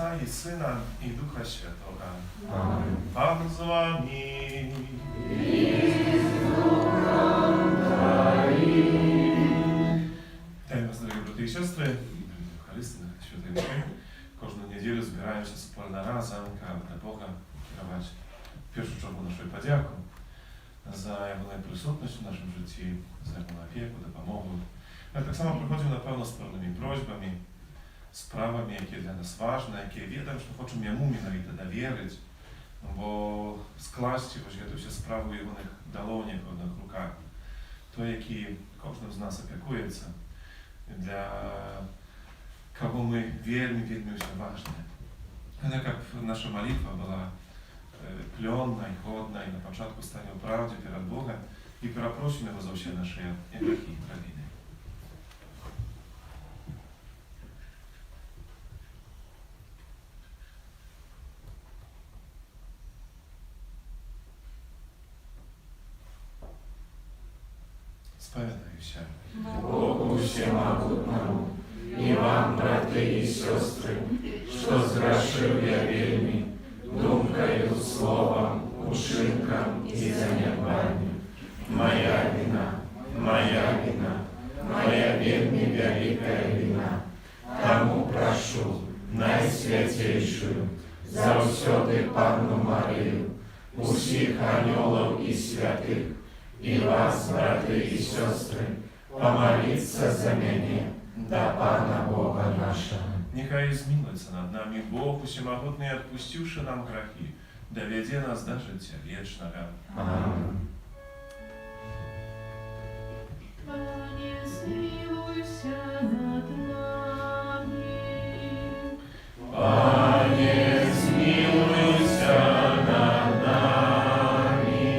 Ojca i Syna i Ducha Świętego. Amen. Pan z wami. Witam was, drogie braty i siostry, Eucharystii na Świętej Mszy. Każdą niedzielę zbierają się wspólnie razem, dla Boga, kierować w pierwszą czergu naszej podzięku za Jego присутność w naszym życiu, za Jego opiekę, допомогу. Ale tak samo przychodził na pewno z pewnymi prośbami, sprawami, jakie dla nas ważne, jakie wiedzą, że chcemy Jemu mianowite dowierzyć, bo skłaść właśnie tu się sprawy w Jego dłoniach, w Jego rukach. To, jaki każdy z nas opiekuje się, dla kogo my wielmi się ważne. Tak jak nasza modlitwa była plonna i chłodna i na początku stanie w prawdzie przed Bogiem i prosimy Go za wszystkie nasze grzechy i prawiny. Spowiadaj się. Богу всемогутному, и вам, браты и сестры, что сгрешил я вельми, думкою, словом, ушинком и занябанием. Моя вина, моя вельми великая вина. Тому прошу, найсвятейшую, завсёды Панну Марию, усіх анёлов и святых, и вас, браты и сестры, помолиться за меня, до Пана Бога нашего. Niechaj zmiłuje nad nami Bóg Wszechmogutny, odpuściwszy nam grzechy, dowiedzie nas do życia wiecznego. Amen. Panie, zmiłuj się nad nami. Panie, zmiłuj się nad nami.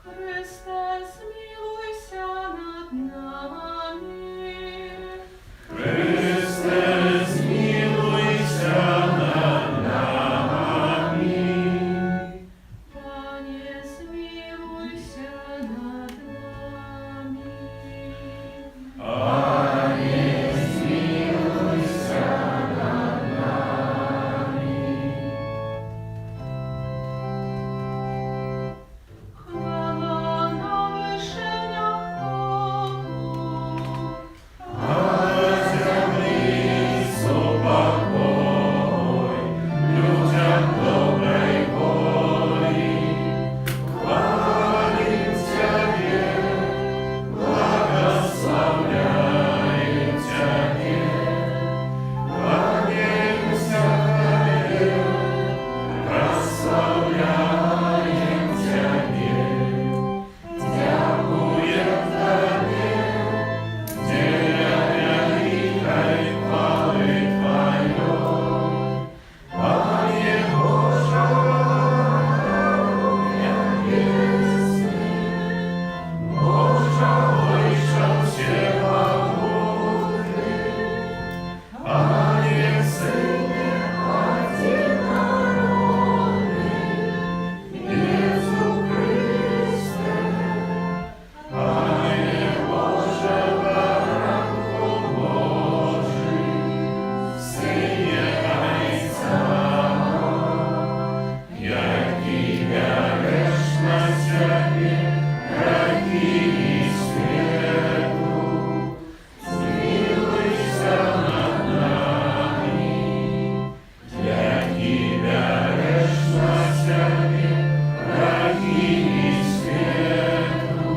Chryste, zmiłuj się nad nami. Chryste, zmiłuj się nad nami. Panie, zmiłuj się nad nami. Panie, zmiłuj się nad nami. Chwała na wyżyniach Bogu. Na ziemi spokój, ludziom dobrej woli. Chwalić Ciebie, błogosławiaj Ciebie. Kłaniają Ciebie, prosławiają Ciebie. Dziękuję Tobie, dzielenia wielkiej chwały Twoją. Panie Boże, niebiesny, Boże Ojcze Wszechmogutny, Panie Synie Jedynorodny, Jezu Chryste, Panie Boże, Baranku Boży, Synie Ojca, jaki wiaresz na Ciebie, jaki światu, zmiłuj się nad nami. Jaki wiaresz na Ciebie, jaki światu,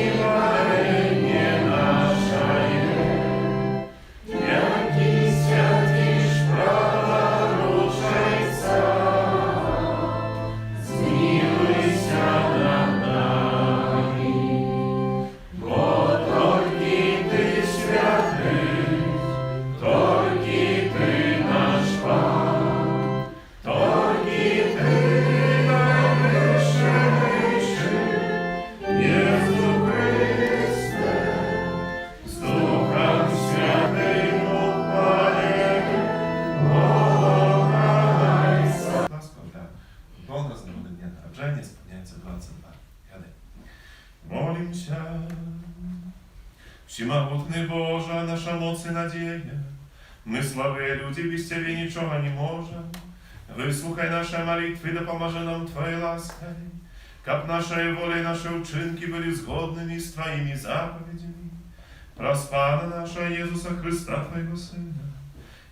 wymiłanie nasza jest. Jaki światisz prawa ruszajca, zmiłuj się nad nami. Bo Torki Ty światy, Torki Ty nasz Pan, Torki Ty najwyższy, Jezu Chryste, z Duchem Świętym uchwalenie Boga Ojca. Łaska dla Boga z nowego dnia narodzenia, spełniające 22. Jadę. Molim się. Wszechmogutny Boże, nasza moc i nadzieja, Мы слабые люди, без Тебе ничего не можем. Выслухай наши молитвы, да поможи нам Твоей лаской, как нашей волей наши учинки были сгодными с Твоими заповедями. Проспана наша Иисуса Христа, Твоего Сына,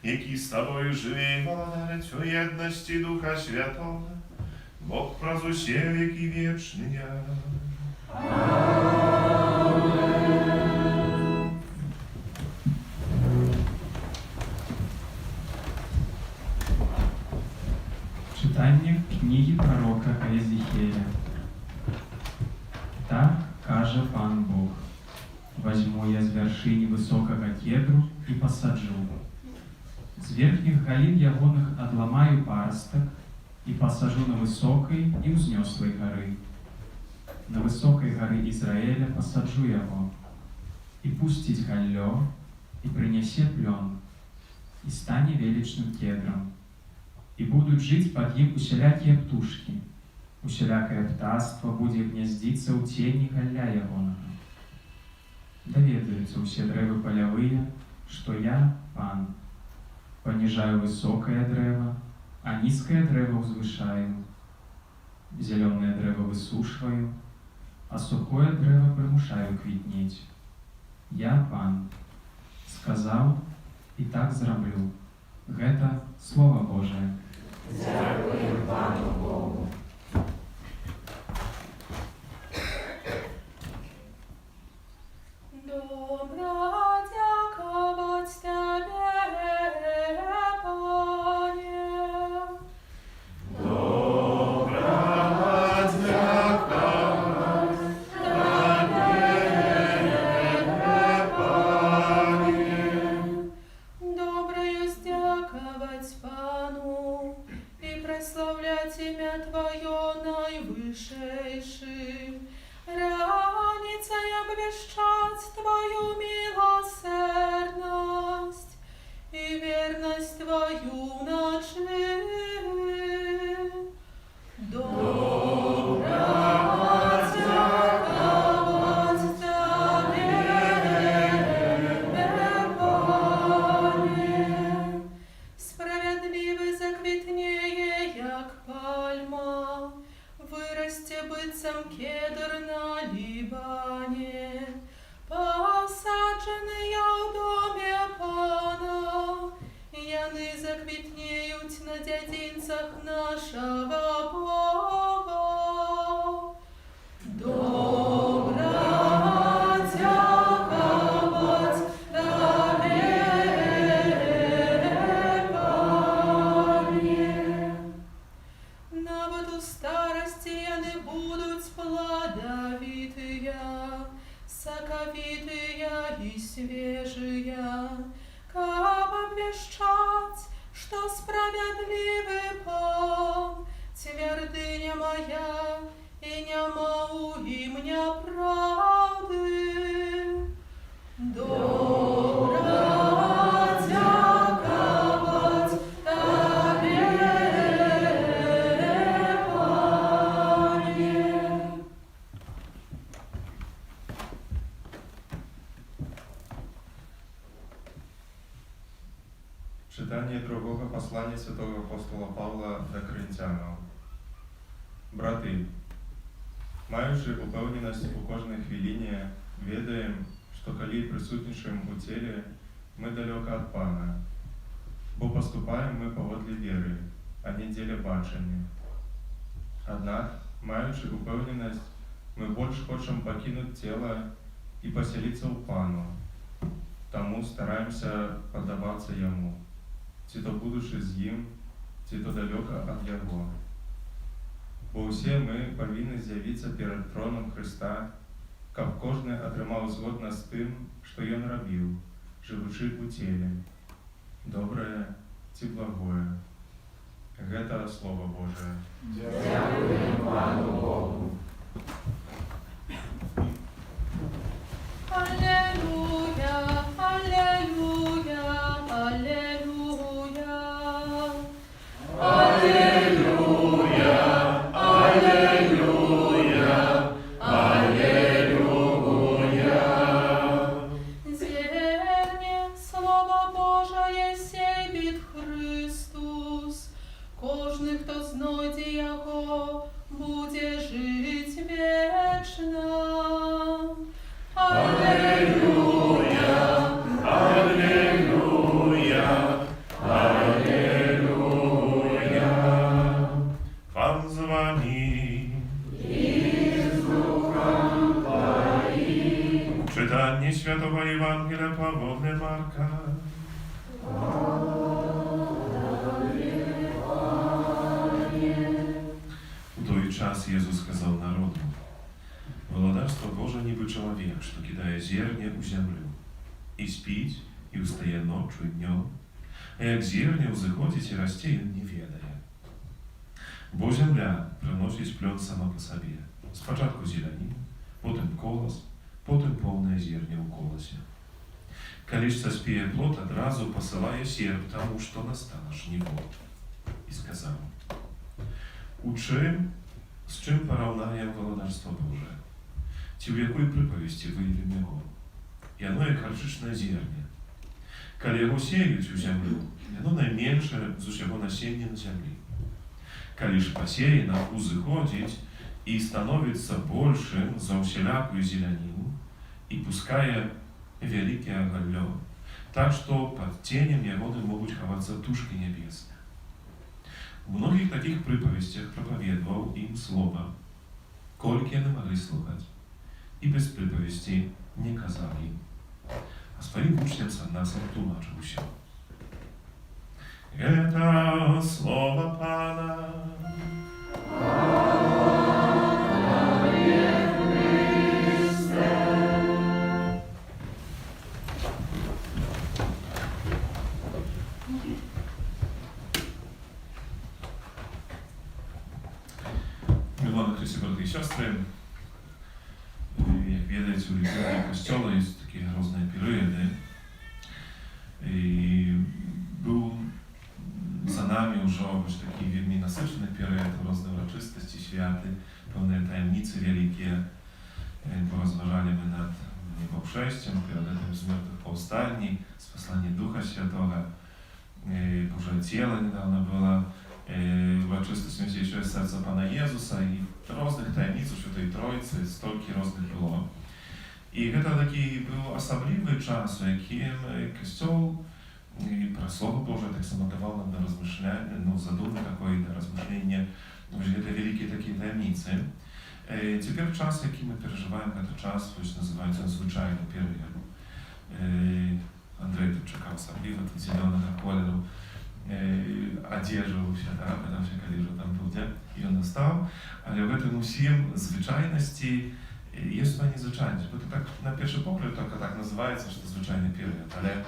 який с Тобою живе и владарить у едности Духа Святого, Бог прозуще веки вечные. Читання книги пророка Езихея. Так каже пан Бог: возьму я з вершини високого кедру і посаджу. З верхніх галін ягоних одламаю паросток і посажу на високой і узнеслой гори. На високой гори Израиля посаджу его, и пустить галлё, и принесе плен, и стане величным кедром. И будут жить под ним усялякие птушки, усялякое птаство будет гнездиться у тени галля ягоного. Доведаются все древы полевые, что я, пан, понижаю высокое древо, а низкое древо возвышаю, зеленое древо высушиваю, а сухое древо примушаю квітнеть. Я, пан, сказал и так зроблю. Гэта Слово Божие. Дякуємо Пану Богу. Добра дяковать Тебе, Пане. Добра дяковать Тебе, Пане. Доброю здяковать Пану и прославлять имя Твое наивышейшим, раница и обвещать Твою милосердность и верность Твою ночи. Добра дяковать Тебе, Пане. Справедливый заквітнеє, як пальма, вырасте быцем кедр на Либане. Посаджений я в доме Пана, яны заквітнеють на дядинцах нашого Бога. Добра дяковать Тебе, Пане. Навіть у старості яны будуть плодовитыя, соковитыя и свежие, как обвещать, что справедливый Пан, твердыня моя, и нема у имя правды. Добра дяковать Тебе, Пане. Читание другого послания святого апостола Павла до Коринтянам. Брати, маючи упевненість у кожній хвилині, ведаємо, що коли присутнішаємо у тілі, ми далеко від Пана, бо поступаємо ми поводле віри, а не ділі бачення. Однак, маючи упевненість, ми більш хочемо покинути тіло і поселитися у Пану, тому стараємося подобатися Йому, ці то будучи з Ним, ці то далеко від Його. Бо усі ми повинні з'явитися перед троном Христа, щоб кожен отримав згодно з тим, що Він робив, живучи у тілі, добре ці благое. Гэта Слово Божие. Дякуємо Пану Богу. Аллилуйя, аллилуйя, аллилуйя. Аллилуйя, аллилуйя, аллилуйя. Зверни, Слово Божие есть Czytanie Świętego Ewangelia Pawła Marka. В той час Ісус сказав народу: «Володарство Боже ніби чоловік, що кидає зерня у землю, і спить, і устає ночью і днем, а як зерня узиходить і расте, він не ведає. Бо земля приносить плод сама по собі. Спочатку зеленину, потім колос, потім повне зерня у колосі. Коли ж соспіє плод, одразу посилає серп тому, що настало жниво. І сказав: з чим порівняємо володарство Боже? Ті в якої приповісті виявимо його? І воно як гарчичне зерня. Коли його сіють у землю, воно найменше з усього насіння на землі. Коли ж посіяно, узиходить і становиться більшим за всілякую зеленину, і пускає велике оголло, так що під тенем його не можуть ховатися тушки небесні. В многих таких приповістях проповідував їм слово, кольки не могли слухати, і без приповісті не казав їм. А своїм учням Саннасом тлумачив усе. Это слово Пана. Милана Христі, брати і сестри, як ведаєте, у літургії костьола є такі грозні періоди. І був за нами вже ось такий вельми насичений період, різні урочистості, святи, певні таємниці великі. Порозважали ми над небовшестям, перед этим з мертвих повстанні, з послання Духа Святого. Божие тіло недавно було. Урочистость Святейшего Серця Пана Єзуса і різних таємниць у Святої Троїці, стільки різних було. І це такий був особливий час, у яким Костьол про Слово Боже так само давав нам на розмішляння, задуму такої, на розмішляння, це великі такі таємниці. Тепер час, який ми переживаємо, це час, ось називається звичайний період. Андрей тут чекав особливо, тут зеленого кольору. Одержувався, тому що коли вже там був день, і він настав. Але в цьому всім звичайності є своя незвичайність. Бо це так, на перший погляд, тільки так називається, що звичайний період. Але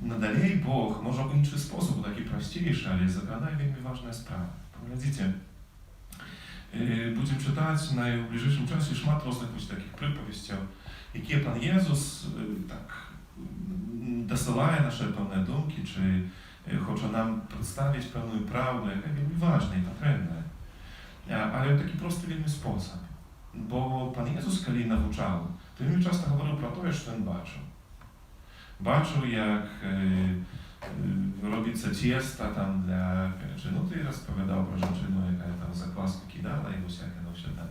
надалей Бог може в інший спосіб, такий простіший, але закладає вельми важна справа. Поглядите, будемо читати в найближчому часі шмат різних ось таких приповістей, які Пан Єзус так досилає наші певні думки, чи хоче нам представити певну правду, яка вельми важна і потрібна. Але в такий просто вельми спосіб. Бо Пан Єзус, коли навчав, то він часто говорив про те, що він бачив. Бачив, як робиться тісто там для печі. Ну, ти розповідав про жінку, яка там закваску кидала і усяке все там.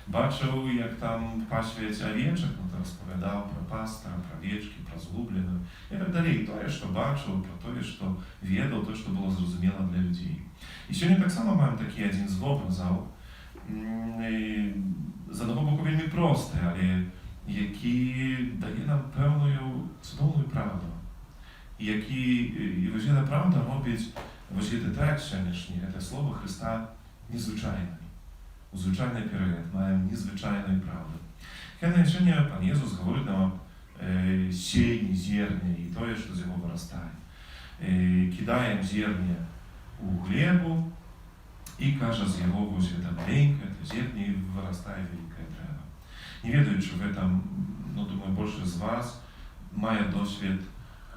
Бачив, як там пасується овечок, ну, ти розповідав про пастора, про овечки, про згублену і так далі. І те, що бачив, про те, що відав, те, що було зрозуміло для людей. І сьогодні так само маємо такий один з образів, з одного боку вельми простий, але який дає нам певну цудовну правду. І ось ця правда робить ось цей текст сьогоднішній, це слово Христа незвичайним. У звичайний період маємо незвичайну правду. Kiedy сьогодні Пан Єзус говорить нам сіяння зерня і те, що з його виростає. Кидаємо зерня у глебу і каже, з його ось це маленьке, це зерня і виростає велике дерево. Не ведаю, чи ви там, ну, думаю, більше з вас має досвід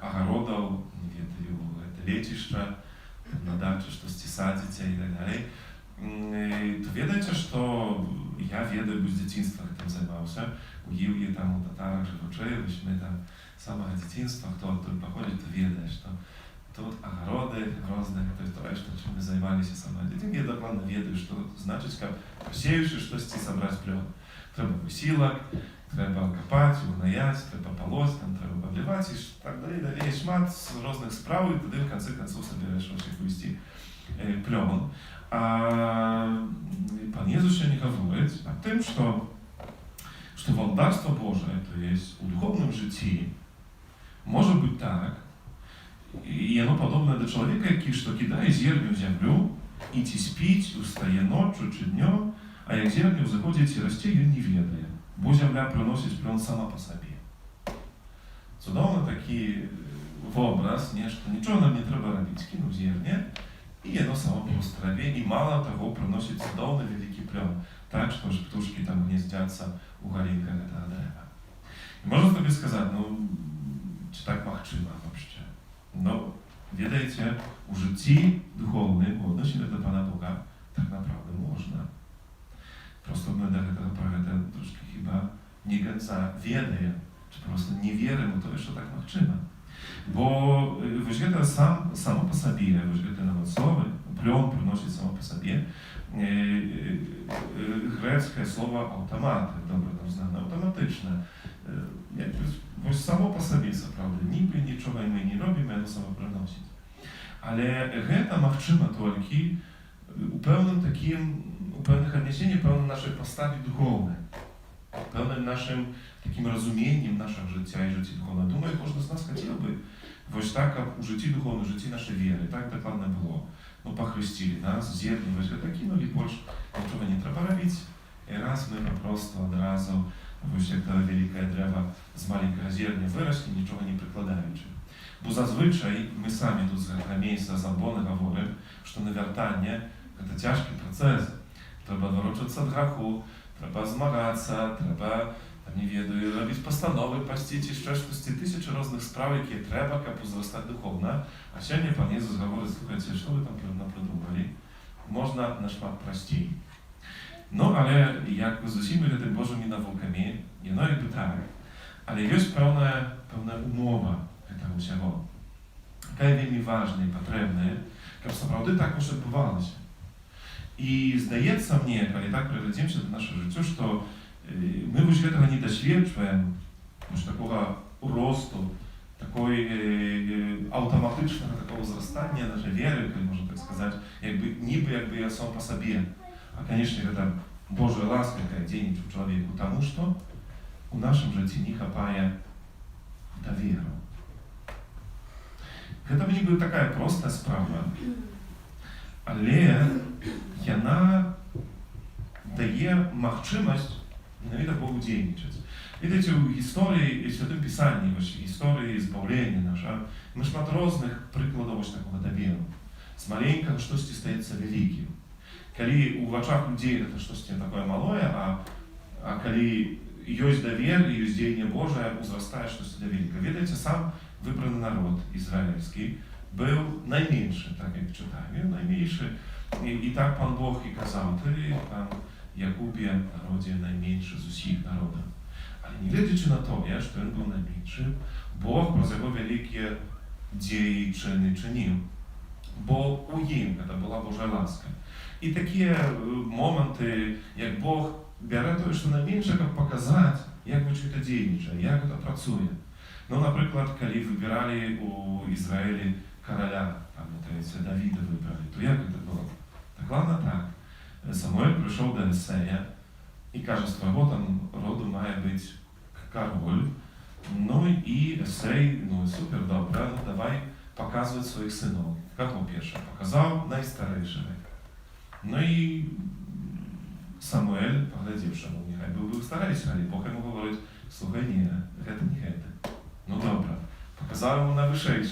огородов, не ведаю, это летище, на даче что-то садите и так далее. То ведаете, что я ведаю, бо з дитинства этим займався. У Євії, там, у татарах живучи, ми там з самого дитинства, хто тут походить, то ведає, що тут огороди різні, то есть то, що чим ми займалися з самого дитинства. Я докладно ведаю, що значить, як посіявши щось, зібрати плод. Треба посілок, треба копати, угнояти, треба полоть, там треба обливати і так далі. Є шмат з різних справ, і тоді в кінці кінців собираєш вивести пльон. А Пан Єзус ще не говорить о тим, що что володарство Божие, то есть у духовном житии, может быть так, и оно подобное до человека, что кидает зерню в землю, идти спить, устає ночью чи днем, а як зерню заходить и расти, ее не ведая, бо земля приносит плен сама по себе. Цудовно такий образ, что ничего нам не треба робити, кинув зерня, и оно само просто траве, и мало того, приносит цудовно великий плен, так что же птушки там гнездятся у горінках этого дерева. И можно sobie сказать, ну, czy tak махчима вообще? No, wiedzajcie, u życiu duchownym, w odnośnie do Pana Boga, tak naprawdę można. Prosto my do tego prawie troszkę chyba nie końca wiemy, czy po prostu nie wierzymy, to jeszcze tak machczyma. Bo to samo po sobie, to nawocowe, plon przynosi samo po sobie, greckie słowo automaty, dobre nam znane, automatyczne. Jakby samo po sobie, co prawda, niby niczego my nie robimy, ono samo przynosi. Ale to machczyma tylko u pewnych odniesień, pełnym naszej postawie duchownej, pełnym naszym takim rozumieniem naszego życia i życia duchownego. Думаю, każdy z nas chciałby właśnie tak, u życia duchownego, życia naszej wiary, tak dokładnie było. No, pochryścili nas, zjedli, właśnie taki, no i больше niczego nie trzeba robić. I raz my po prostu od razu, właśnie jak to wielkie drzewa z maleńkiego ziernia wyrośli, niczego nie przykładając. Bo zazwyczaj my sami tu z tego miejsca zabłony говорим, że nawiertanie to ciężki proces. Trzeba odwrócić od grzechu, trzeba zmagać, trzeba, nie wiem, robić postanowy, paścić jeszcze tysięcy różnych spraw, jakie trzeba, aby wzrastać duchownie. A dzisiaj Pan Jezus mówi, słuchajcie, co wy tam naprodukowali? Można na szmat prościej. No, ale jak znosimy tym Bożymi naukami, no jakby tak, ale jest pełna umowa tego всего. Taka jest mi ważna i potrzebna, żeby naprawdę tak już odbywało się. I zdaje się mnie, kiedy tak przechodzimy się do naszego życia, że my już tego nie doświadczamy, już takiego rostu, takiej automatycznego takiego wzrastania naszej wiary, można tak сказать, jakby ja sam po sobie. A конечно, это Божья ласка, которая денет человеку, потому что у нашем życiu не хапая доверия. Это не была такая простая справа, але она дает махчимость иногда Богу денежить. Видите, у истории, в Святом Писании, истории избавления наша, мы шмат разных прикладов такого доверия. С маленького что-то остается великим. Коли у очах людей это что-то такое малое, а коли есть доверие, есть деяние Божие, узрастает что-то великое. Видите, сам выбранный народ израильский был наименьший, так как читаем, наименьший. И так Пан Бог и казал, ты, Пан Jakubie, narodzie najmniejszy z wszystkich narodów. Ale nie wiedzieć na to, że on był najmniejszy, Bóg przez jego wielkie dzieje i czyny czynił. Bo u nim to była Boża łaska. I takie momenty, jak Bóg bierze to jeszcze najmniejsze, żeby pokazać, jak to dzielnicze, jak to pracuje. No na przykład, kiedy wybierali u Izraeli króla, pamiętajcie, Dawida wybrali, to jak to było? Tak ładno tak. Samuel przyszedł do Eseja i każe, z twojego tam rodu ma być król. No i Esej, no super, dobra, no dawaj pokazać swoich synów. Jak po pierwsze? Pokazał najstarszego. No i Samuel, poglądawszy mu, niechaj był starszy, ale Bóg mu powiedział, słuchaj, nie, nie. No dobra, pokazał mu najwyższego.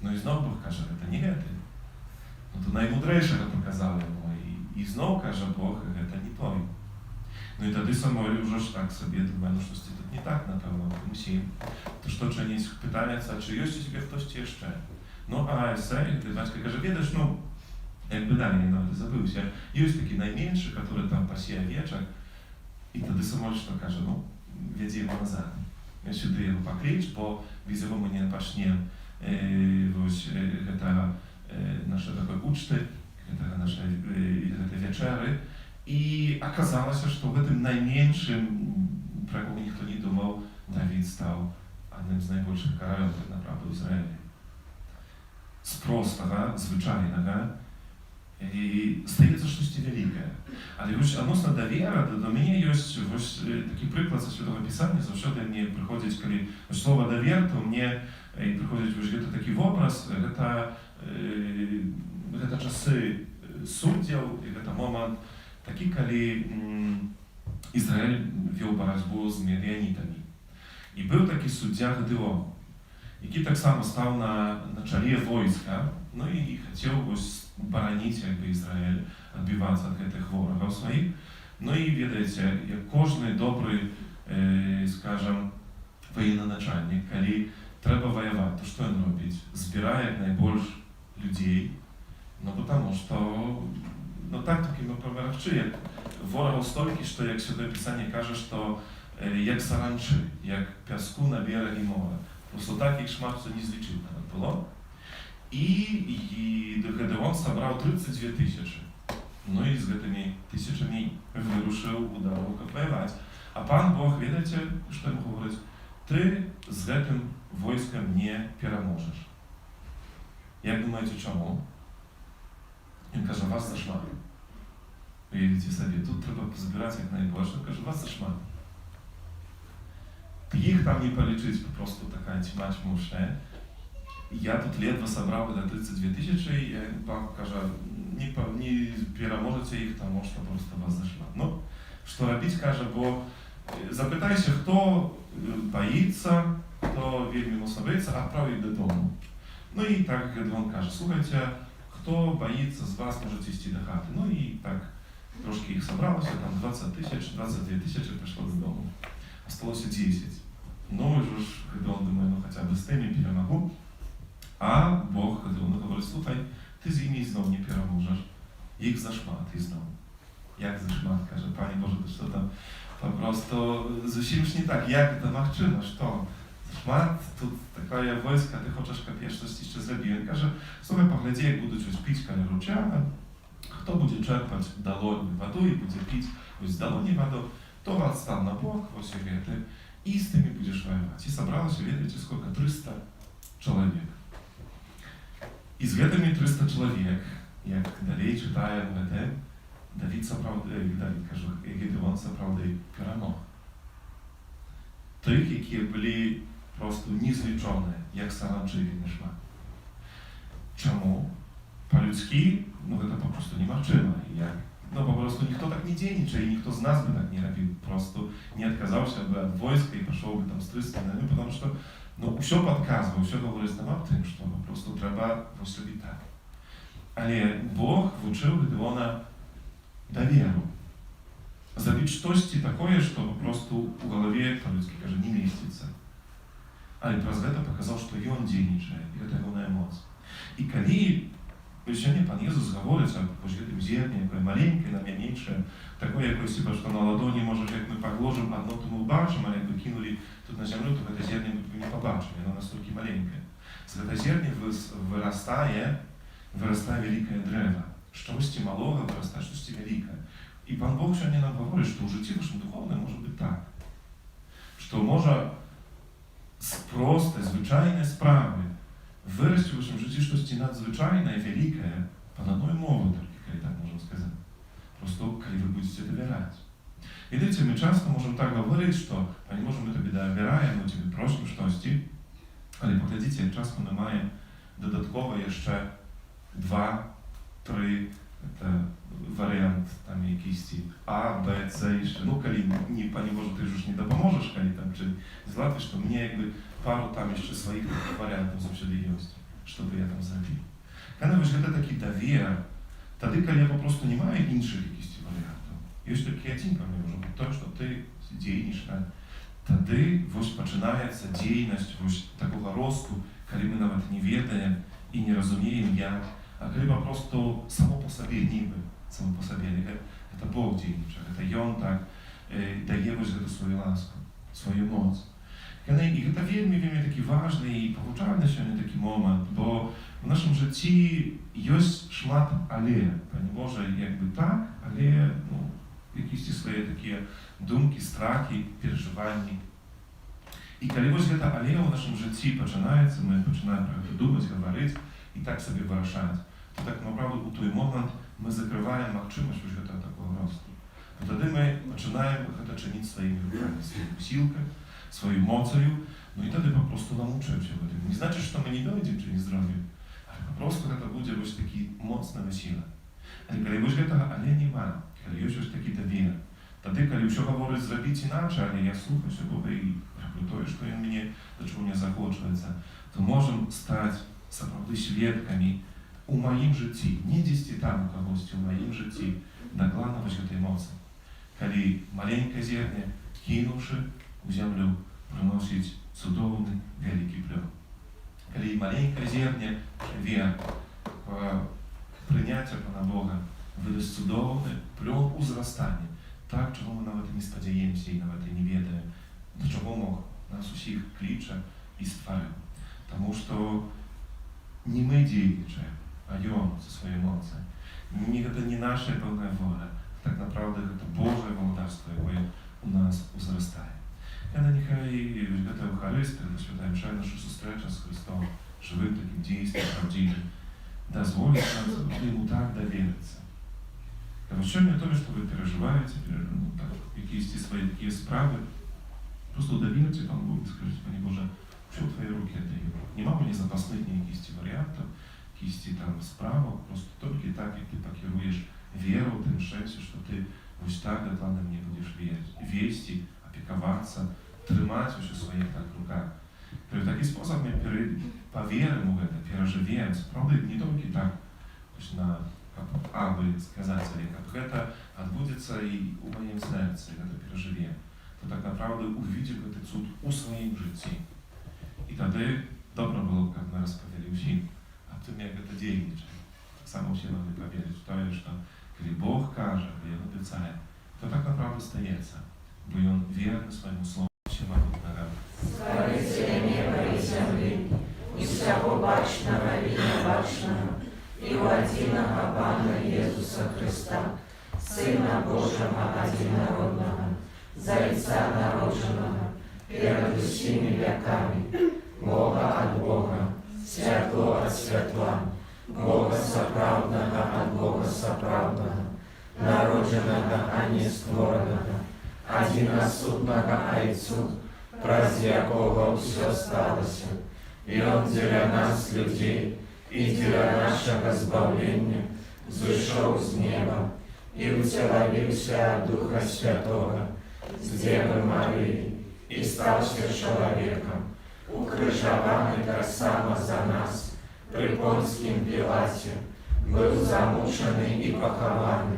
No i znowu Bóg każe, nie. No to najmądrzejszego pokazał mu. I znowu każe Bóg, to nie powiem. No i wtedy Samuel już tak sobie думає, no coś to nie tak na pewno, musi to czynić pytania, czy jest u ciebie ktoś jeszcze? No a Esej, ty Maćka każe, wiedziesz, no jakby dalej, no ale zabył się. Jest taki najmniejszy, który tam pasuje wieczak i wtedy Samuel to każe, no wiedzie jego nazad. Ja się do jego paklicz, bo widzę, bo mnie pacznie ta nasze takie uczty, nasze wieczery i okazało się, że w tym najmniejszym, prawie nikt nie думał, Dawid stał jednym z największych królów tak naprawdę Izraela. Z prostego, zwyczajnego i стається щось велике. Але відносно довіри, до мене є такий приклад з Святого Писання, завжди мені приходить, коли слово довіра, то мені приходить такий образ, це часи суддів, і це момент такий, коли Ізраїль вів боротьбу з медіанітами. І був такий суддя Гедеон, який так само став на чолі війська, ну і хотів боронити Ізраїль, відбиватися від цих ворогів своїх. Ну і, видите, як кожен добрий, скажімо, воєнноначальник, коли треба воювати, то що він робить? Збирає якнайбільше людей, ну тому що тактики ми провчили, ворогів стільки, що, як Святе Писання каже, що як саранчі, як піску на берегі моря. Просто так їх шматку не злічити навіть було. І Гедеон зібрав 32 тисячі. Ну і з цими тисячами вирушив у дорогу воювати. А пан Бог, видите, що йому говорить? Ти з цим військом не переможеш. Як думаєте, чому? Він каже, вас зашмат. Уявіть собі, тут треба позбирати як найбільше. Він каже, вас зашмат. Їх там не полічить, просто така тьма чмушная. Я тут ледве собрав до 32 тисячі, і пан каже, не переможете їх, тому що просто вас зашмат. Ну, що робити, каже, бо запитайся, хто боїться, хто вельми мусовиться, відправить додому. Ну і так Гедеон каже, слухайте, хто боїться з вас, можете йти до хати. Ну і так, трошки їх зібралося, там 20 тисяч, 22 тисячі прийшло додому. Осталося 10. Ну, вже ж Гедеон думає, ну хоча б з тими перемогу. А Бог Гедеону говорить, слухай, ти з ними знов не переможеш. Їх зашмат і знов. Як зашмат, каже, пані Боже, ти що там? Просто зовсім ж не так. Як це можливо? Що? Зашмат, тут таке військо, ти хочеш капець щось ще зробити. Він каже, слухай, погляди, як будуть щось пити коли ручана, хто буде черпати долоню воду і буде пити ось долоні воду, то вас став на бок, ось і з тими будеш воювати. І зібралося, видите, сколько? 300 чоловік. І з цими 300 чоловік, як далі читаємо, Давид Гедеон справді перемог. Тих, які були просто незлічені, як саранчі від нешма. Чому? По-людськи, ну це просто неможливо. Ну, по-просто ніхто так не дійничає, і ніхто з нас би так не робив. Просто не відказався би від війська і пішов би там з 300 на ним, тому що, ну, все підказував, все говорить нам об тим, що просто треба ось робити так. Але Бог вчив Гедеона довіру. Зробити щось таке, що просто у голові, по-людськи каже, не міститься. Але про це показав, що він дійничає, і це його емоція. І коли сьогодні пан Ісус говорить об цьому зерні, яке маленьке, найменше, таке якось, що на ладоні, може, як ми положимо одно, то ми бачимо, а якби кинули тут на землю, то це зерні ми не побачимо, воно настільки маленьке. З цього зерні виростає велике дерево. Щось малого виростає, щось велике. І пан Бог сьогодні нам говорить, що у житті вашому духовному може бути так. Що може з простої, звичайної справи вирости в вашому житті щось надзвичайне і велике, по одній мові, тільки, так можна сказати. Просто, коли ви будете довіряти. Видите, ми часто можемо так говорити, що, пані Боже, ми тобі довіряємо, ми тобі просимо щось, але поглядіть, як часто ми маємо додатково ще 2, 3 варіант там якийсь А, Б, С і ще. Ну, коли ні, пані Боже, ти ж не допоможеш, коли там чи злати, що мені якби пару там ще своїх варіантів завжди є, щоб я там зробив. Коли ви живете такий довір, тоді, коли я просто не маю інших якихось варіантів, є тільки один, пані Боже, то, що ти дієш, тоді ось починається дійність ось такого росту, коли ми навіть не ведаємо і не розуміємо, як. А коли просто само по собі, ніби, само по собі, це Бог дійничає, це Він так дає ось свою ласку, свою моць. І це вельми такий важний і повчальний сьогодні такий момент, бо в нашому житті є шмат але, пані Боже, якби так, але, ну, якісь свої такі думки, страхи, переживання. І коли ось це але в нашому житті починається, ми починаємо про це думати, говорити, і так собі вирішати, то так, направду, у той момент мы закрываем магчымасць вось гэтага такого росту. То тады мы пачынаем гэта чыніць сваімі рукамі, сваім усілкам, сваёй моцаю, ну і тады папросту навучымся гэтым. Не значыць, што мы не дойдзем ці не зробім, але папросту гэта будзе вось такі моцны сіла. Але калі вось гэтага але няма, калі ёсць вось такі давер, тады калі ўсё гаворыць зрабіць іначай, але я слухаюся Бога і раблю тое, што ён мне, да чаго мне захочваецца, то можам стаць сапраўды сведкамі у маім жыцці, не дзесьці там у кагосьці, у маім жыцці, дакладна вось гэтай моцы. Калі маленькае зерне, кінуўшы у зямлю, прыносіць цудоўны вялікі плён. Калі маленькае зерне жыве прыняцця Пана Бога, выдасць цудоўны плён узрастання, так, чаго мы нават і не спадзяемся і нават і не ведаем, да чаго Бог нас усіх кліча і стварыў. Таму што не мы дзейнічаем, а Ён са сваёй моцай. Гэта не наша пэўная воля, так направда гэта Божае валадарства, якое у нас узрастае. Яна няхай гэта Еўхарыстыя, святая мша, наша сустрэча з Христом, жывым такім дзействам правдзівым, дазволіць нам Яму так даверыцца. А вот сёння тое, што вы перажываеце, якісь свае такія справы, просто даверце Пану Богу і скажыце: Пане Боже, ўсё ў Твае рукі аддаю. Нема ў мяне запасных якіхсьці варыянтаў, якіхсьці там справаў, просто толькі так, як Ты пакіруеш веру ў тым сэнсе, што Ты вось так дакладна мне будзеш весці, апекавацца, трымаць усё сваіх так руках. То ў такі спосаб мы паверым у гэта, перажывем, сапраўды не толькі так, абы сказаць сабе, каб гэта адбудзецца і ў маім сэрцы, гэта перажывем, то так направда увидзім гэты цуд у сваім жыцці. І тады добра было, каб мы распавялі ўсім аб тым, як гэта дзейнічае. Таксама ўсе могли паверыць у тое, што калі Бог кажа, калі Ён абяцае, то так направда стаецца, бо Ён верны свайму слову всемагутнага. Стварыцеля неба і зямлі, і ўсяго бачнага і нябачнага, і ў адзінага Пана Езуса Христа, Сына Божага адзінароднага, Зайца народжанага, перад усімі вякамі, Бога ад Бога, святло ад святла, Бога сапраўднага ад Бога сапраўднага, народжанага, а не створанага, адзінасутнага Айцу, праз якога ўсё сталася. Ён дзеля нас, людзей, і дзеля нашага збаўлення зышоў з неба і ўцелавіўся ад Духа Святога з Дзевы Марыі і стаўся чалавекам, укрыжаваны таксама за нас пры Понскім Пілаце, быў замучаны і пахаваны,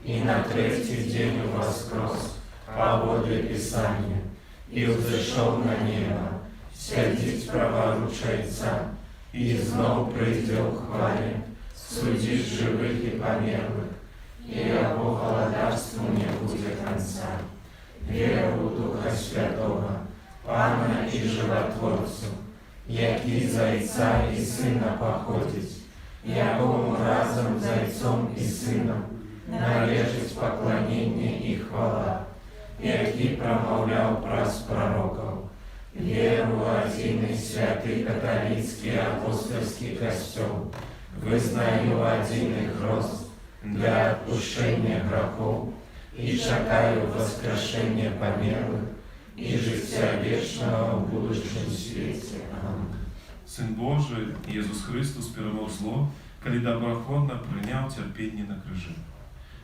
і на трэці дзень уваскрос паводле Пісання, і ўзышоў на неба, сядзіць праваруч Айца, і зноў прыйдзе ў хвале, судзіць жывых і памерлых, і яго валадарству не будзе канца. Веру ў Духа Святога, Пана і Жыватворцу, які з Айца і Сына паходзіць, якому разам з Айцом і Сынам належыць пакланенне і хвала, які прамаўляў праз прарокаў. Веру ў адзіны святы каталіцкі апостольскі касцёл, вызнаю адзіны хрост для адпушчэння грахоў і чакаю воскрешэння памерлых і жыцця вечнага ў будучым свеце. Амén. Сын Божий, Єсус Христос перемог зло, калі доброохотно прийняв терпіння на крижі.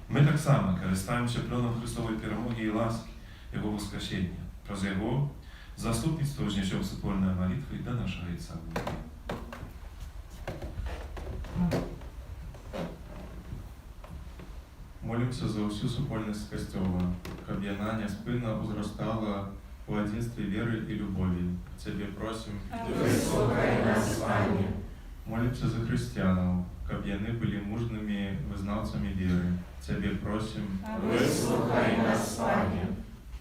Ми так само користаємося пльоном Христової перемоги і ласки, Його воскресіння. Праз Його заступництво вознесем супольної молитви до нашого Отця. Молимся за всю супольность Костела, каб яна няспынна узрастала у адзінстве веры і любові. Цябе просім, Выслухай нас, Пане. Молимся за хрысціянаў, каб яны былі мужнымі вызнаўцамі веры. Цябе просім, Выслухай нас, Пане.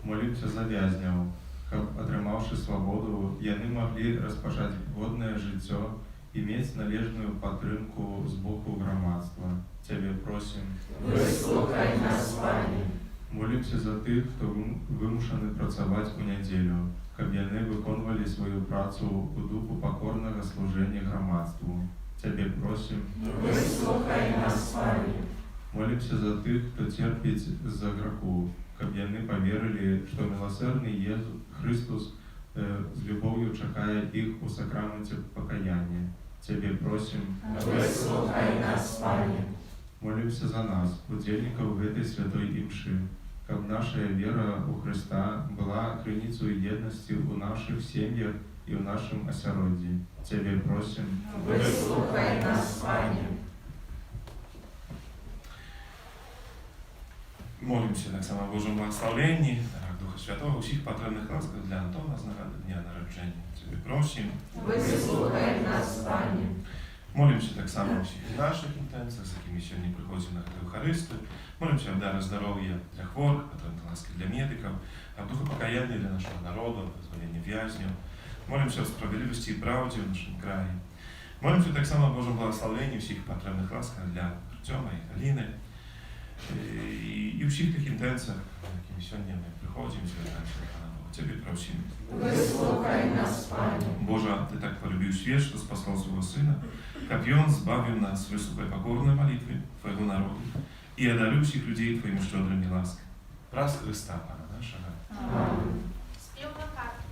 Молимся за вязняў, каб, атрымаўшы свабоду, яны маглі распачаць годнае жыццё і мець належную падтрымку з боку грамадства. Цябе просім, Выслухай нас, Пане. Молимся за тых, хто вымушаны працаваць у нядзелю, каб яны выконвалі сваю працу у духу пакорнага служэння грамадству. Цябе просім, Выслухай нас, Пане. Молимся за тых, кто терпит за греху, каб яны поверили, что милосердный Иисус Христос с любовью чекает их у сакраменте покаяния. Тебе просим, Выслухай нас, Пане. молимся за нас, удельников в этой святой имши, каб наша вера у Христа была крыницей едности у наших семьях и в нашем осяродии. Тебе просим, Выслухай нас, Пане. Молимся так само о Божьем благословении, дарах Духа Святого, всех потребных ласках для Антона з нагоди дня народження. Тебе просим. Выслухай нас, Пане. Молимся так само о всіх наших інтенціях, з якими сьогодні приходимо на Евхаристію. Молимся о даре здоров'я для хворих, потребних ласки для медиків, о духу покаяння для нашого народу, о дозволенні в'язнів. Молимся о справедливості і правді в нашому краї. Молимся так само о Божому благословенні, всіх потребних ласках для Артема і Галіни. І у всіх тих інтенціях, якими сьогодні ми приходимо, звертаємося до Пана Бога. Тебе просимо. Выслухай нас, Пане. Боже, Ты так полюбил свет, что спасал Своего Сына, как и Он сбавил нас высокой покорной молитвой Твоего народа и одарил всех людей Твоими щедрыми ласками. Праз Христа, Пана нашего. Аминь. Спів на карту.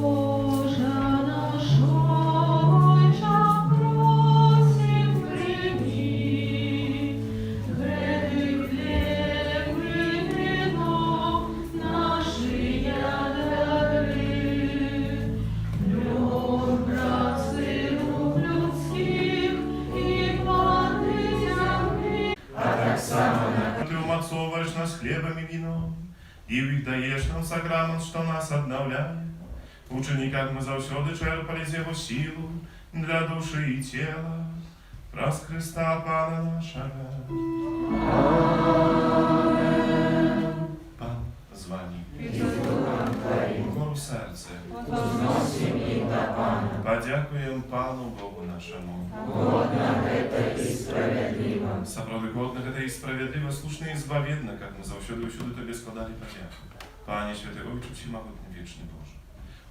Божа наш Ojcze, просим, прими грехи хлеб и вино наши дары. Лёг, братцы, рук людских и плоды земли. А так само на Ты умацовываешь нас хлебом и вином, и в их даешь нам сакрамент, что нас обновляет. Учени, как мы завсёды черпали из Его силу для души и тела. Праз Христа, Пана нашего. Пан з вами. и с Духом Твоим. Гору серце. Возносим их до Пана. Подякуем Пану Богу нашему. Годно это и справедливо. Саправды годно это и справедливо, слушно и избаведно, как мы завсёды усюды Тебе складали подяку. Пане Святый Ojcze Всемогутний, Wieczny Boże.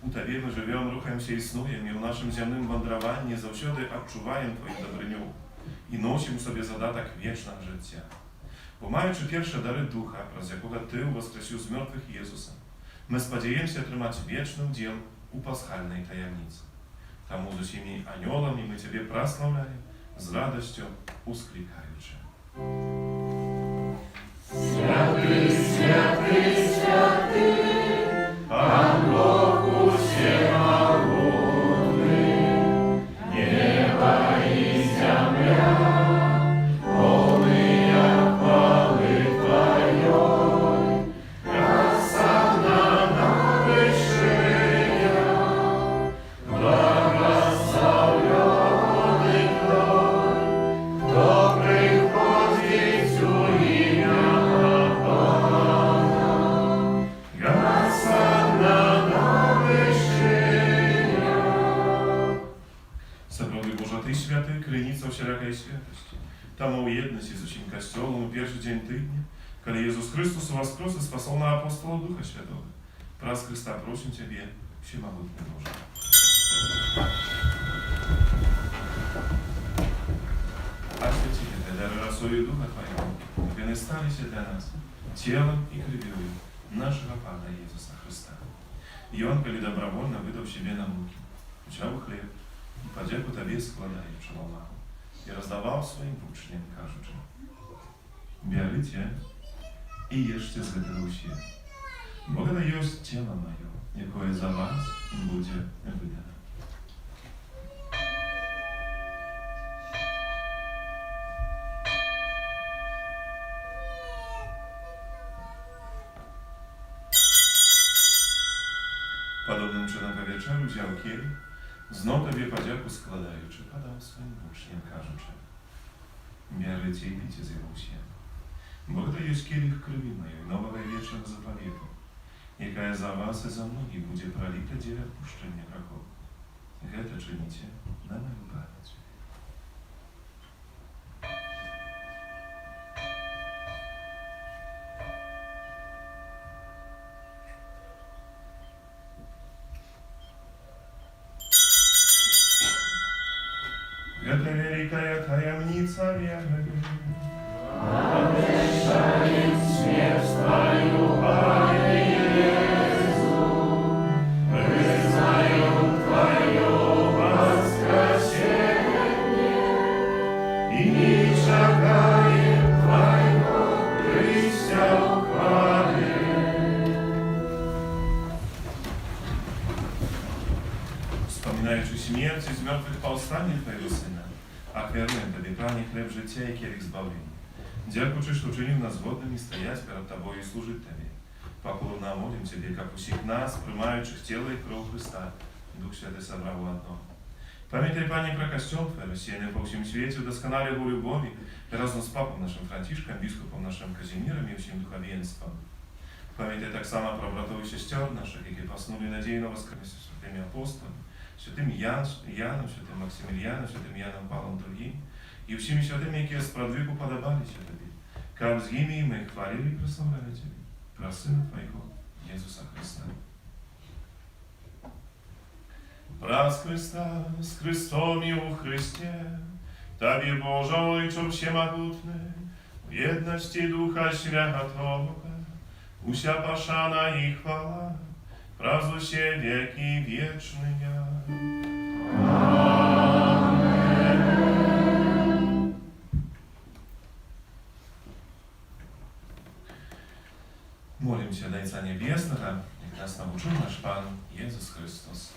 У Тебе ми живем, рухаємося, існуємо, і в нашому земним вандраванні завсёди відчуваємо Твою добриню і носимо собі задаток вічного життя. Бо маючи перші дари Духа, праз якого Ти воскресив з мертвих Єсуса, ми сподіваємося отримати вічний уділ у пасхальній таємниці. Тому з усіми аньолами ми Тебе прославляємо, з радостю ускликаючи. Святый, святый, святый, Пан Бог всемогутный, небо и земля, полные хвалы Твоей, осанна на вышине, благословенный Твой, кто приходит у имя Бога. Осанна на вышине. Сапраўды Божа, Ты святы, крыніца всялякай святости. Таму ў еднасці з усім касцёлам у першы дзень тыдня, калі Езус Христос воскрес и спасал на апостола Духа Святого. Праз Христа просим Тебе, всемогутный Боже. Освети это дары росою Духа Твоего, и они сталися для нас телом и кровью нашего Пана Иисуса Христа. И Он, коли добровольно выдал себе на муки, взял хлеб, и подяку Тебе складаючи ламав, и раздавал своим учням, кажучи: «Берите и ешьте з гэтага ўсе, бо гэта ёсць цела маё, якое за вас будзе выдано». Подобным чином по вечеру взял келих, знов Тобі подяку складаючи, подав своїм учням, кажучи: «Берите і пийте з його всі, бо это есть келих крови моей, нового и вечного заповета, якая за вас и за многих будет пролита для отпущения грехов. Это чините на мою память». Гэта великая таямница веры. Обещаем смерть Твою, Пане Иисус, признаем Твое воскресение и шагаем Твоего прися в хвале. Wspominaючи śmierć i zmartwychwstanie Twojego Syna, ofiaruję Tobie, Panie, chleb życia i kielich zbawienia. Дякуючи, що вчинив нас згодними стоять перед Тобою і служити Тобі. Покорно молим Тебе, как усіх нас, приймаючих тіло і кров Христа, Дух Святий собрав у одно. Пам'ятай, Пане, про костюм Твой, розсіяний по всім світі, удосконали его любові, разом з папом нашим Францишком, біскупом нашим Казимиром і всім духовенством. Пам'ятай так само про братов і сестер наших, які поснули надію на воскресіння святими апостолами, святим Яном, святим Максимиліаном, святим Яном Павлом II, і всіми святими, які справдвіку подобалися Тобі. Как з ними ми хвалили і прославляли Тебе, про Сина Твоего, Ісуса Христа. Праз Христа, з Христом і у Христі, Тобі, Боже, Ойче всемогутний, в єдності Духа Святого, уся пошана і хвала, праз усе веки вечные. Молимся до Отца Небесного, как нас научил наш Пан Иисус Христос.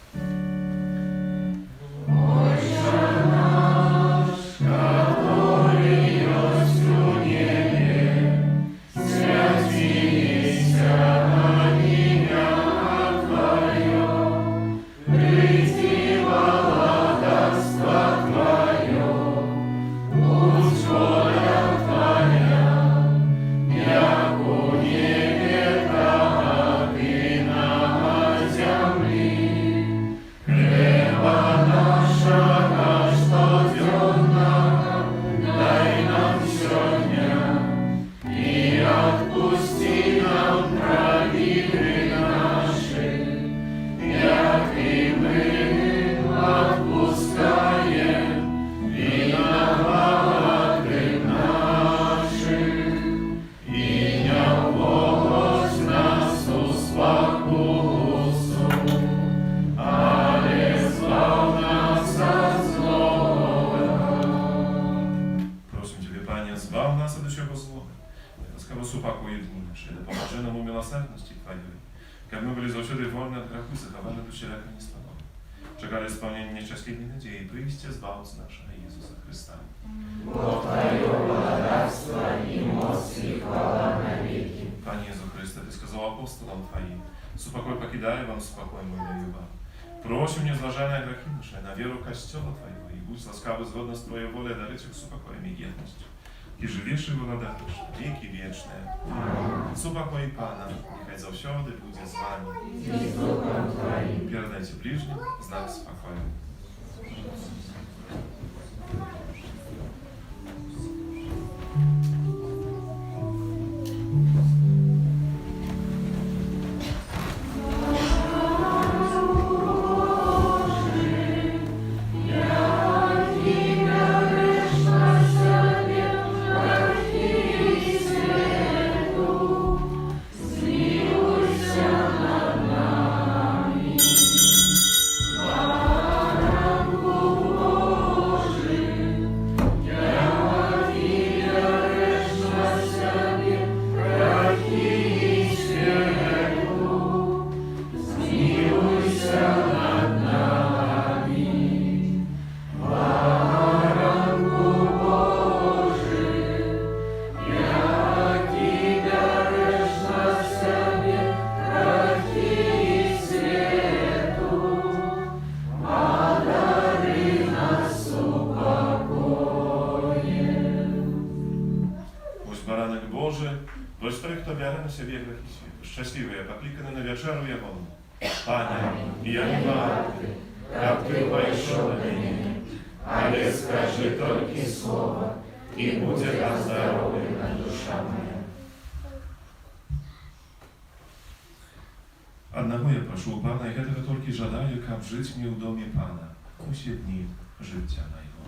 Как мы были завсёды вольны от греху, захованы до человека не слабого. Чекали исполнение несчастливой надеи, привести избавца нашего Иисуса Христа. Бог Твое богатство и моц и хвала навеки. Пане Иисус Христе, Ты сказал апостолам Твоим, «Супокой покидаю вам, спокой мой даю вам». Просим, незложенные грехи наши, на веру Костела Твоего, и будь ласкавы згодно с Твоей волей дарить их супокоем и едностью. И живешь и владаешь, веки вечные. Супокой Пана, нехай завсёды будет с вами. И с Духом Твоим. Передайте ближним знак спокоя. Бо той, хто бере на себе грехи світи, щасливий, покликаний на вечеру Його. Пане, я не вартий, как Ты пойшов до меня, але скажи только слово, и будет оздоровлена душа моя. Одного я прошу у Пана, и этого только жадаю, как жить мне в доме Пана, усі дні життя моего.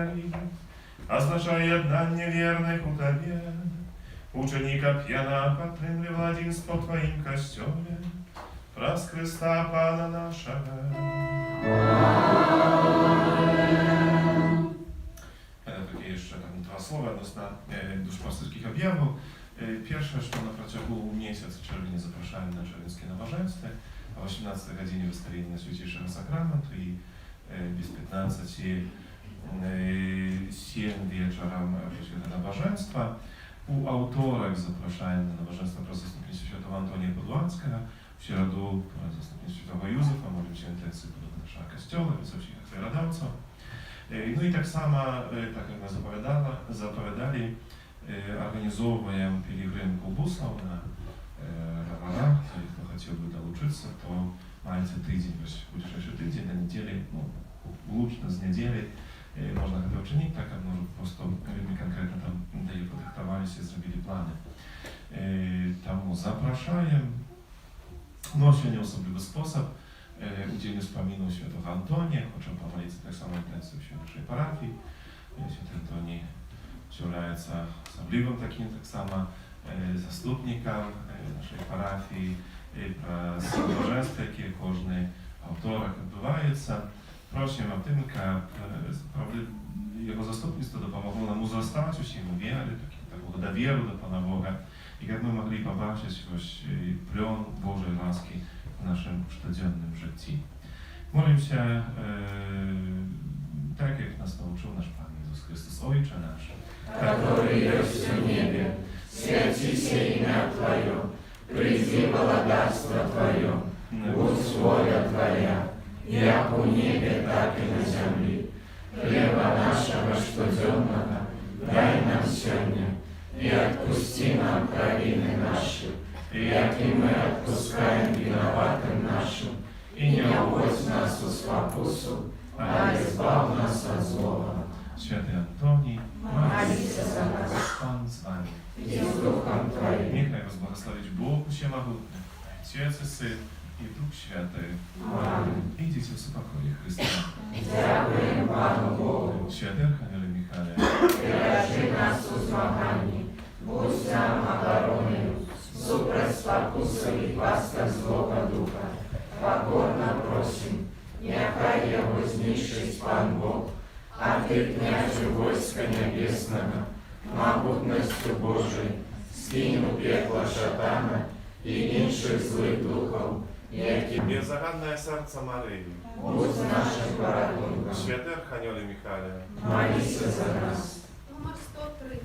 Marii, означає єднання вірних у Тебе, ученика п'яна підтримлює владінство в Твоїм костьолі, праз Христа Пана нашого. Takie jeszcze tam dwa słowa odnośnie duszpasterskich objawów. Pierwsze, że na протягу miesiąca czerwca zapraszałem na czerwieckie nabożeństwo, a o 18 godzinie wystawienie Najświętszego Sakramentu i bez 15 7 wieczorem święte nabożeństwa. U autorek zapraszałem na nabożeństwo pro zastępnictwo świętego Antonia Podłackiego, w środu pro zastępnictwo świętego Józefa, modlimy się intensyjnie do naszego kościoła, wysokich radowców. No i tak samo, tak jak my zapowiadali, organizowujemy pielgrzymkę busą na rowerach. Jeżeli kto chciałby dołączyć, to macie tydzień, dzisiejszy tydzień, na niedzielę, no, łącznie z niedzieli, można to uczynić, tak jak może po prostu my konkretnie tam daje podyktowali się, zrobili plany. Tam zapraszają, no się nie osobliwy sposób. Udzielnie wspominał świętego Antonia, chcę pomolić tak samo intensywnie w naszej parafii. Święty Antoni является особливым таким, так само zastupnikiem naszej parafii, про nabożeństwa, jakie każdy autorek odbywaється. Prosimy o tym, aby jego zastupnictwo dopomogło nam uzostać u wiary, takiego dowieru do Pana Boga i jak my mogli popatrzeć plon Bożej łaski w naszym codziennym życiu. Modlę się, tak jak nas nauczył nasz Pan Jezus Chrystus, Ojcze nasz, который есть в небе, святися имя Твое, приди благодарство Твое, будь воля Твоя, як у небе, так и на земле. Хлеба нашего штоденного дай нам сегодня, и отпусти нам провины наши, як и мы отпускаем виноватым нашим, и не уводь нас в спокусу, а избав нас от злого. Święty Antoni, Молися за нас, Pan z Wami. и с Духом Твоим. Niechaj was błogosławić Bóg Wszechmogutny, Ojciec i Syn i Duch Święty. Amen. Idźcie w spokoju Chrystusa. Дякуємо Пану Богу, Święty Archanioły Michale, бережи нас у змаганні, будь нам обороною, супроть спокуси і пасток злого духа. Покорно просим, нехай його знищить Пан Бог, а ти, князю войска небесного, могутностью Божией, скинь у пекла шатана і інших злих духов, які Беззаганне серце Марії, будь нашим порятунком. Święty Archanioły Michale, Молися за нас. Номер 103.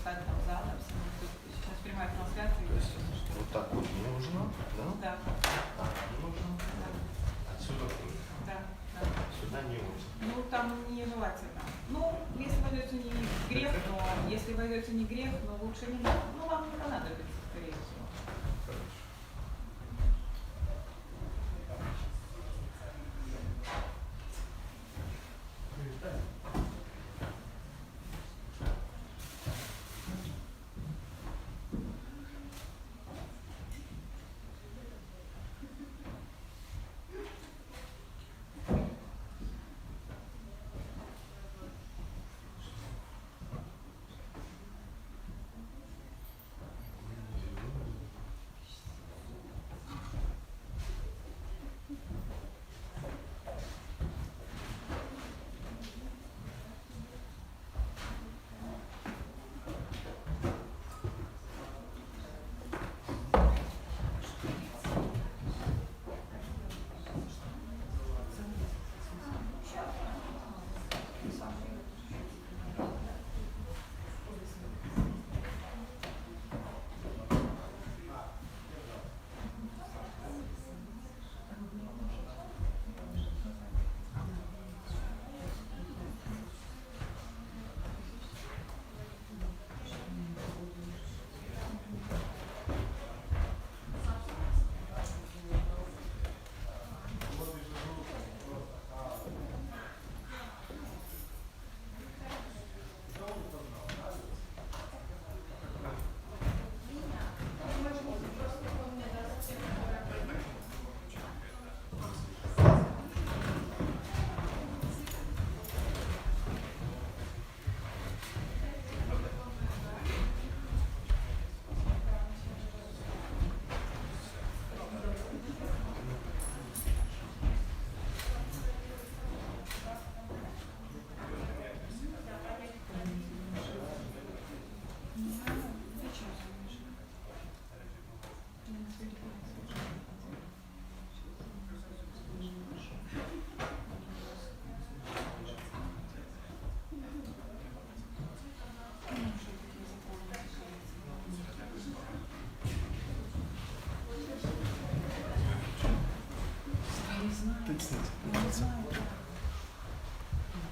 стать там задом. Сейчас прямая трансляция. Вот так вот нужно, да? Да, Так нужно. да, Отсюда тоже. да, да. Сюда не очень. Ну, там нежелательно. Ну, если войдете не грех, но если войдете не грех, но лучше не надо. Ну, вам не понадобится, скорее всего. Хорошо.